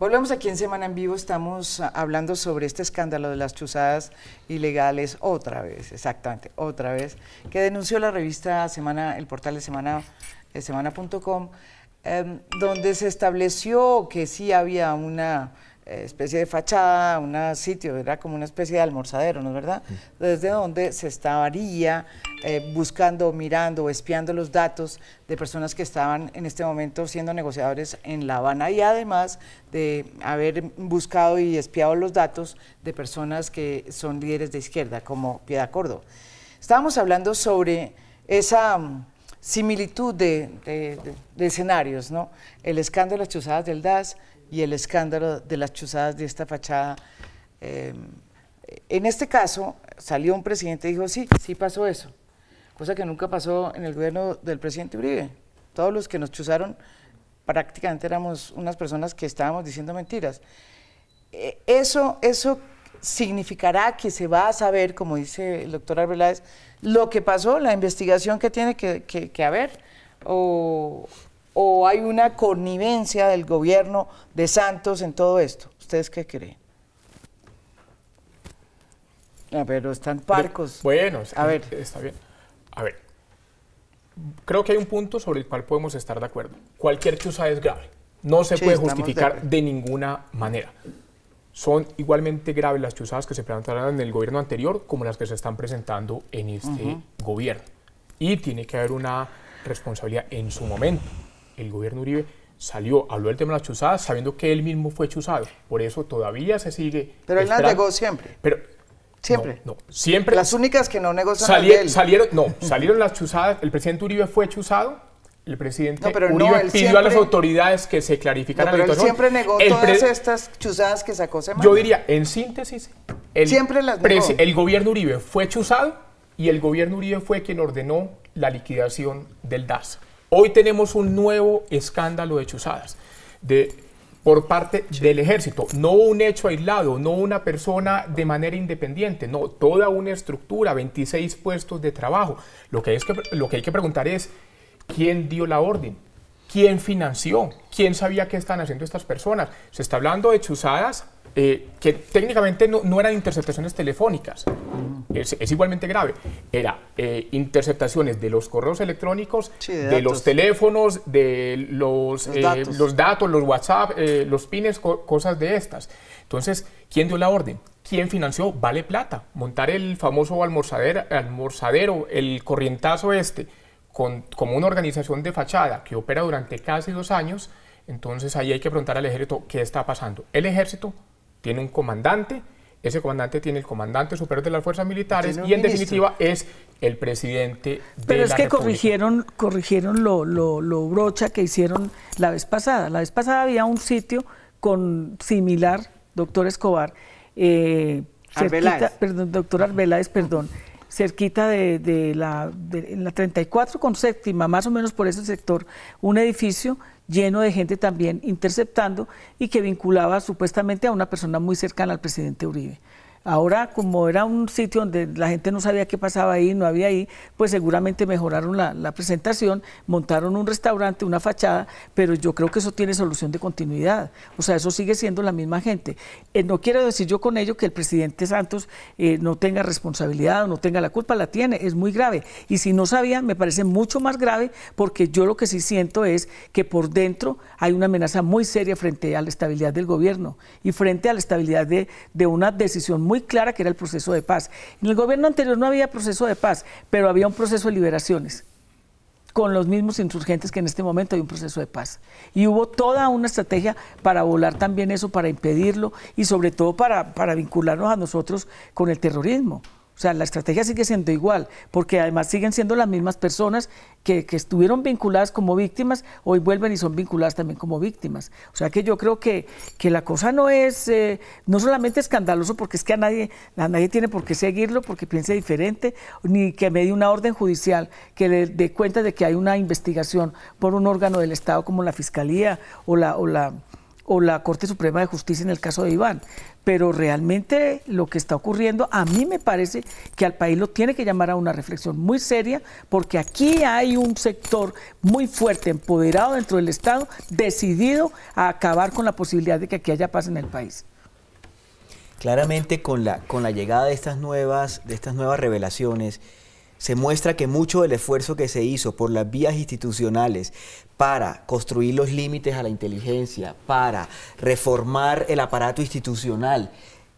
Volvemos aquí en Semana en Vivo, estamos hablando sobre este escándalo de las chuzadas ilegales otra vez, exactamente, otra vez, que denunció la revista Semana, el portal de Semana, semana.com, donde se estableció que sí había una especie de fachada, un sitio, era como una especie de almorzadero, ¿no es verdad? Desde donde se estaría buscando, mirando o espiando los datos de personas que estaban en este momento siendo negociadores en La Habana y además de haber buscado y espiado los datos de personas que son líderes de izquierda, como Piedad Córdoba. Estábamos hablando sobre esa similitud de escenarios, ¿no? El escándalo de las chuzadas del DAS y el escándalo de las chuzadas de esta fachada. En este caso, salió un presidente y dijo, sí, sí pasó eso, cosa que nunca pasó en el gobierno del presidente Uribe. Todos los que nos chuzaron prácticamente éramos unas personas que estábamos diciendo mentiras. Eso significará que se va a saber, como dice el doctor Arbeláez, lo que pasó, la investigación que tiene que haber, o hay una connivencia del gobierno de Santos en todo esto. ¿Ustedes qué creen? Pero están parcos. Bueno, a ver. Está bien. A ver, creo que hay un punto sobre el cual podemos estar de acuerdo. Cualquier chuzada es grave. No se puede justificar de ninguna manera. Son igualmente graves las chuzadas que se presentaron en el gobierno anterior como las que se están presentando en este gobierno. Y tiene que haber una responsabilidad en su momento. El gobierno Uribe salió, habló del tema de las chuzadas sabiendo que él mismo fue chuzado. Por eso todavía se sigue. Pero él las negó siempre. Pero, siempre. No, siempre. Las únicas que no negocian salieron las chuzadas. El presidente Uribe fue chuzado. El presidente Uribe pidió a las autoridades que se clarificaran la situación. Pero él siempre negó todas estas chuzadas que sacó Semana. Yo diría, en síntesis, siempre las negó. El gobierno Uribe fue chuzado y el gobierno Uribe fue quien ordenó la liquidación del DAS. Hoy tenemos un nuevo escándalo de chuzadas por parte del ejército. No un hecho aislado, no una persona de manera independiente, no, toda una estructura, 26 puestos de trabajo. Lo que hay que preguntar es, ¿quién dio la orden? ¿Quién financió? ¿Quién sabía qué están haciendo estas personas? Se está hablando de chuzadas que técnicamente no eran interceptaciones telefónicas. Es igualmente grave. Era interceptaciones de los correos electrónicos, de los teléfonos, de los datos, los WhatsApp, los pines, cosas de estas. Entonces, ¿quién dio la orden? ¿Quién financió? Vale plata. Montar el famoso almorzadero, el corrientazo como una organización de fachada que opera durante casi 2 años, entonces ahí hay que preguntar al ejército qué está pasando. El ejército tiene un comandante, ese comandante tiene el comandante superior de las fuerzas militares y en definitiva es el presidente de la República. Pero es que corrigieron lo brocha que hicieron la vez pasada. La vez pasada había un sitio similar, doctor Escobar, doctor Arbeláez, cerquita en la 34 con séptima, más o menos por ese sector, un edificio lleno de gente también interceptando y que vinculaba supuestamente a una persona muy cercana al presidente Uribe. Ahora, como era un sitio donde la gente no sabía qué pasaba ahí, no había ahí, pues seguramente mejoraron la presentación, montaron un restaurante, una fachada, pero yo creo que eso tiene solución de continuidad. O sea, eso sigue siendo la misma gente. No quiero decir yo con ello que el presidente Santos no tenga responsabilidad o no tenga la culpa, la tiene, es muy grave. Y si no sabía, me parece mucho más grave porque yo lo que sí siento es que por dentro hay una amenaza muy seria frente a la estabilidad del gobierno y frente a la estabilidad de una decisión muy clara que era el proceso de paz. En el gobierno anterior no había proceso de paz, pero había un proceso de liberaciones con los mismos insurgentes que en este momento hay un proceso de paz. Y hubo toda una estrategia para volar también eso, para impedirlo y sobre todo para vincularnos a nosotros con el terrorismo. O sea, la estrategia sigue siendo igual, porque además siguen siendo las mismas personas que estuvieron vinculadas como víctimas, hoy vuelven y son vinculadas también como víctimas. O sea que yo creo que la cosa no es, no solamente escandaloso, porque es que a nadie tiene por qué seguirlo, porque piense diferente, ni que me dé una orden judicial que le dé cuenta de que hay una investigación por un órgano del Estado como la Fiscalía o la o la Corte Suprema de Justicia en el caso de Iván. Pero realmente lo que está ocurriendo, a mí me parece que al país lo tiene que llamar a una reflexión muy seria, porque aquí hay un sector muy fuerte, empoderado dentro del Estado, decidido a acabar con la posibilidad de que aquí haya paz en el país. Claramente con la llegada de estas nuevas revelaciones, se muestra que mucho del esfuerzo que se hizo por las vías institucionales para construir los límites a la inteligencia, para reformar el aparato institucional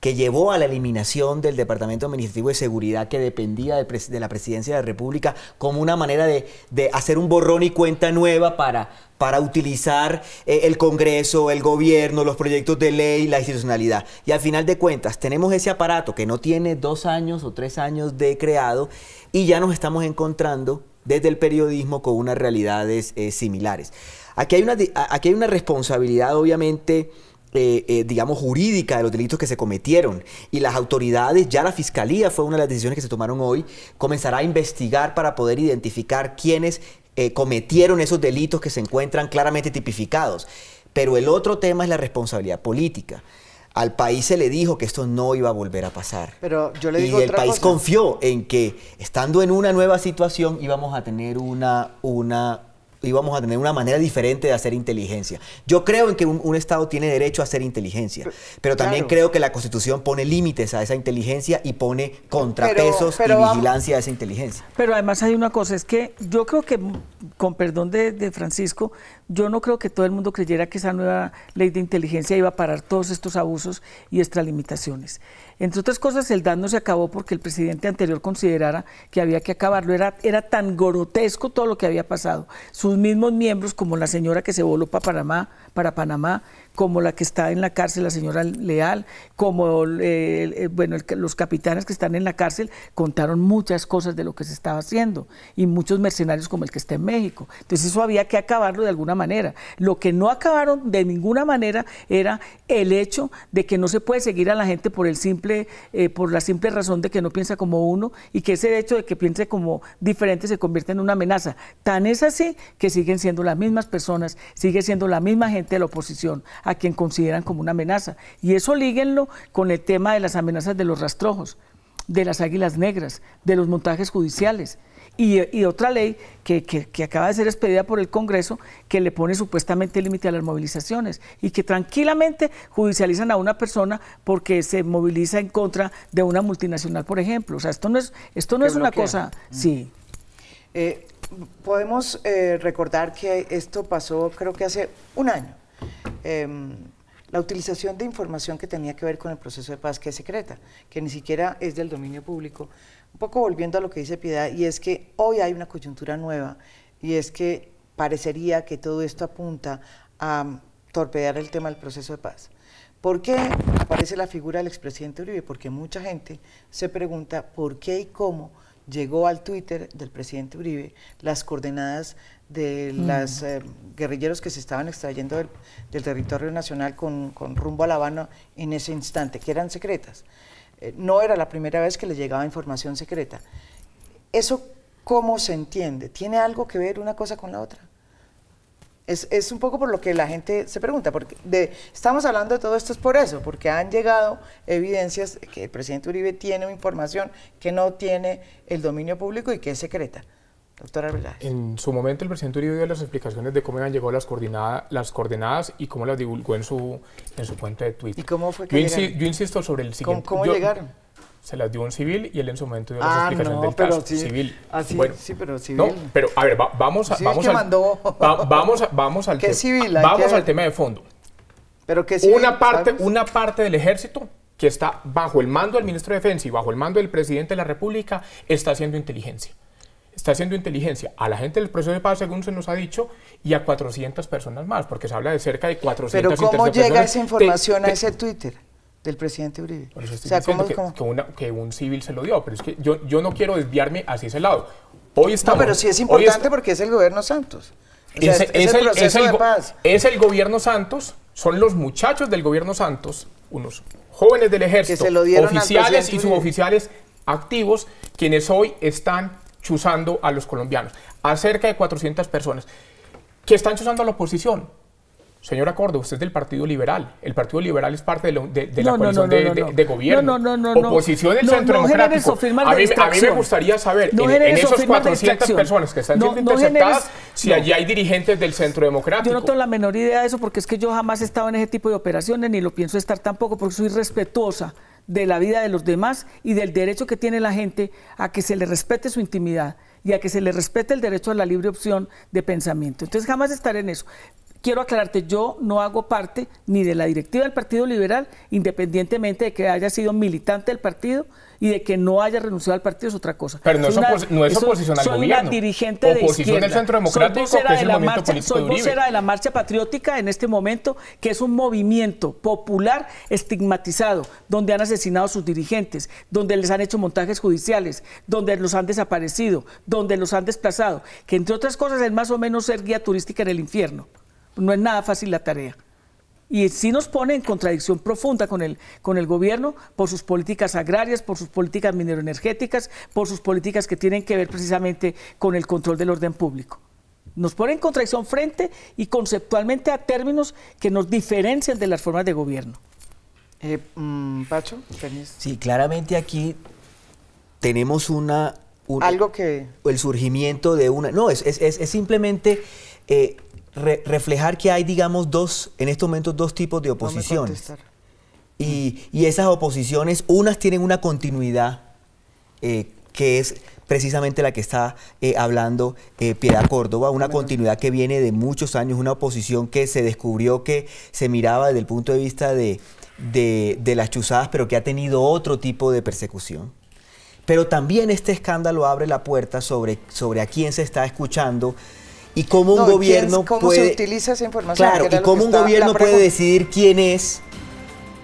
que llevó a la eliminación del Departamento Administrativo de Seguridad, que dependía de la Presidencia de la República, como una manera de hacer un borrón y cuenta nueva para utilizar el Congreso, el gobierno, los proyectos de ley, la institucionalidad. Y al final de cuentas, tenemos ese aparato que no tiene 2 años o 3 años de creado, y ya nos estamos encontrando desde el periodismo con unas realidades similares. Aquí hay una responsabilidad, obviamente, digamos, jurídica de los delitos que se cometieron, y las autoridades, ya la Fiscalía fue una de las decisiones que se tomaron hoy, comenzará a investigar para poder identificar quiénes cometieron esos delitos que se encuentran claramente tipificados. Pero el otro tema es la responsabilidad política. Al país se le dijo que esto no iba a volver a pasar. Pero yo le digo y el otra país cosa. confió en que, estando en una nueva situación, íbamos a tener una manera diferente de hacer inteligencia. Yo creo en que un Estado tiene derecho a hacer inteligencia, pero también creo que la Constitución pone límites a esa inteligencia y pone contrapesos y vigilancia a esa inteligencia. Pero además hay una cosa, es que yo creo que, con perdón de Francisco, yo no creo que todo el mundo creyera que esa nueva ley de inteligencia iba a parar todos estos abusos y extralimitaciones. Entre otras cosas, el DAS no se acabó porque el presidente anterior considerara que había que acabarlo. Era tan grotesco todo lo que había pasado. Sus mismos miembros, como la señora que se voló para Panamá, como la que está en la cárcel, la señora Leal, como los capitanes que están en la cárcel, contaron muchas cosas de lo que se estaba haciendo, y muchos mercenarios como el que está en México. Entonces eso había que acabarlo de alguna manera. Lo que no acabaron de ninguna manera era el hecho de que no se puede seguir a la gente por la simple razón de que no piensa como uno, y que ese hecho de que piense como diferente se convierte en una amenaza. Tan es así que siguen siendo las mismas personas, sigue siendo la misma gente de la oposición a quien consideran como una amenaza. Y eso líguenlo con el tema de las amenazas de los rastrojos, de las águilas negras, de los montajes judiciales. Y otra ley que acaba de ser expedida por el Congreso, que le pone supuestamente límite a las movilizaciones, y que tranquilamente judicializan a una persona porque se moviliza en contra de una multinacional, por ejemplo. O sea, esto no es una cosa... Sí. Podemos recordar que esto pasó, creo que hace un año. La utilización de información que tenía que ver con el proceso de paz, que es secreta, que ni siquiera es del dominio público. Un poco volviendo a lo que dice Piedad, y es que hoy hay una coyuntura nueva, y es que parecería que todo esto apunta a torpedear el tema del proceso de paz. ¿Por qué aparece la figura del expresidente Uribe? Porque mucha gente se pregunta por qué y cómo llegó al Twitter del presidente Uribe las coordenadas de los guerrilleros que se estaban extrayendo del territorio nacional con rumbo a La Habana en ese instante, que eran secretas. No era la primera vez que le llegaba información secreta. ¿Eso cómo se entiende? ¿Tiene algo que ver una cosa con la otra? Es un poco por lo que la gente se pregunta, porque estamos hablando de todo esto es por eso, porque han llegado evidencias que el presidente Uribe tiene información que no tiene el dominio público y que es secreta. Doctora Arbeláez. En su momento el presidente Uribe dio las explicaciones de cómo habían llegado las coordenadas y cómo las divulgó en su cuenta de Twitter. ¿Y cómo fue que llegaron? Yo insisto sobre el siguiente. ¿Cómo llegaron? Se las dio un civil y él en su momento dio las explicaciones del caso. Sí, civil. Sí, bueno, sí, pero civil. No, pero a ver, vamos al tema de fondo. Pero ¿qué civil? Una parte del ejército que está bajo el mando del ministro de Defensa y bajo el mando del presidente de la República está haciendo inteligencia. Está haciendo inteligencia a la gente del proceso de paz, según se nos ha dicho, y a 400 personas más, porque se habla de cerca de 400 interceptaciones. Pero ¿cómo llega esa información a ese Twitter del presidente Uribe? Por eso estoy diciendo que un civil se lo dio, pero es que yo no quiero desviarme hacia ese lado. Hoy estamos, no, pero sí es importante porque es el gobierno Santos. O sea, es el proceso de paz. Es el gobierno Santos, son los muchachos del gobierno Santos, unos jóvenes del ejército, oficiales y suboficiales activos, quienes hoy están chuzando a los colombianos, a cerca de 400 personas, que están chuzando a la oposición. Señora Córdoba, usted es del Partido Liberal. El Partido Liberal es parte de la coalición de gobierno. Oposición del Centro Democrático. A mí me gustaría saber, en esos 400 personas que están siendo interceptadas, si allí hay dirigentes del Centro Democrático. Yo no tengo la menor idea de eso, porque es que yo jamás he estado en ese tipo de operaciones, ni lo pienso estar tampoco, porque soy respetuosa de la vida de los demás y del derecho que tiene la gente a que se le respete su intimidad y a que se le respete el derecho a la libre opción de pensamiento. Entonces jamás estaré en eso. Quiero aclararte, yo no hago parte ni de la directiva del Partido Liberal, independientemente de que haya sido militante del partido y de que no haya renunciado al partido, es otra cosa. Pero no es oposición al gobierno. Soy una dirigente de oposición izquierda. del Centro Democrático, que es el movimiento político de Uribe. Soy vocera de la Marcha Patriótica en este momento, que es un movimiento popular estigmatizado, donde han asesinado a sus dirigentes, donde les han hecho montajes judiciales, donde los han desaparecido, donde los han desplazado, que entre otras cosas es más o menos ser guía turística en el infierno. No es nada fácil la tarea. Y sí nos pone en contradicción profunda con el gobierno por sus políticas agrarias, por sus políticas mineroenergéticas, por sus políticas que tienen que ver precisamente con el control del orden público. Nos pone en contradicción frente y conceptualmente a términos que nos diferencian de las formas de gobierno. Pacho, ¿tenés? Sí, claramente aquí tenemos algo que... el surgimiento de una... No, es simplemente... reflejar que hay, digamos, en estos momentos dos tipos de oposiciones. Y esas oposiciones, unas tienen una continuidad que es precisamente la que está hablando Piedad Córdoba, una continuidad que viene de muchos años, una oposición que se descubrió que se miraba desde el punto de vista de las chuzadas, pero que ha tenido otro tipo de persecución. Pero también este escándalo abre la puerta sobre a quién se está escuchando, y cómo un gobierno ¿cómo se utiliza esa información? Claro, y cómo un gobierno puede decidir quién es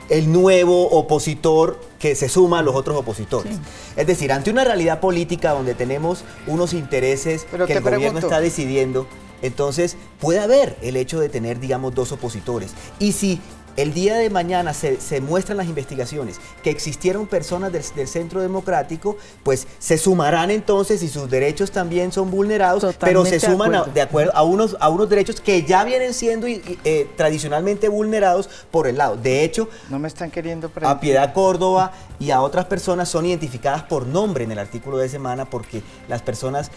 el nuevo opositor que se suma a los otros opositores. Sí. Es decir, ante una realidad política donde tenemos unos intereses que el gobierno está decidiendo, entonces puede haber el hecho de tener, digamos, dos opositores. Y si el día de mañana se muestran las investigaciones que existieron personas del Centro Democrático, pues se sumarán entonces y sus derechos también son vulnerados, pero se suman de acuerdo a unos derechos que ya vienen siendo tradicionalmente vulnerados por el lado. De hecho, no me están queriendo a Piedad Córdoba y a otras personas son identificadas por nombre en el artículo de semana, porque las personas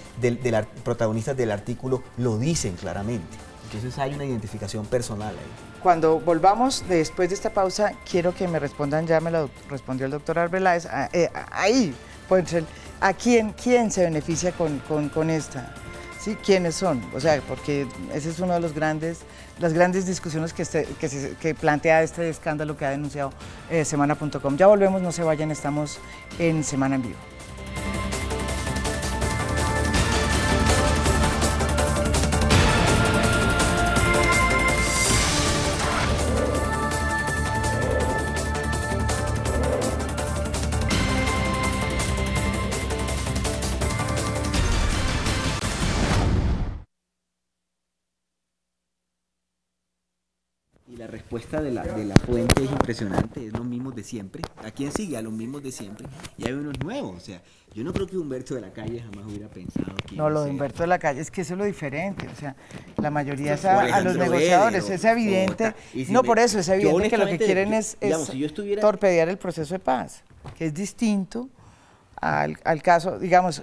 protagonistas del artículo lo dicen claramente. Entonces hay una identificación personal ahí. Cuando volvamos después de esta pausa, quiero que me respondan, ya me lo respondió el doctor Arbeláez, ahí, pues, ¿a quién se beneficia con esta? ¿Sí? ¿Quiénes son? O sea, porque ese es uno de las grandes discusiones que plantea este escándalo que ha denunciado Semana.com. Ya volvemos, no se vayan, estamos en Semana en Vivo. Y la respuesta de la fuente es impresionante, es los mismos de siempre. ¿A quién sigue? A los mismos de siempre. Y hay unos nuevos, o sea, yo no creo que Humberto de la Calle jamás hubiera pensado que... No, lo de Humberto de la Calle, es que eso es lo diferente, o sea, la mayoría es a los negociadores, es evidente, no por eso, es evidente que lo que quieren es torpedear el proceso de paz, que es distinto al caso, digamos,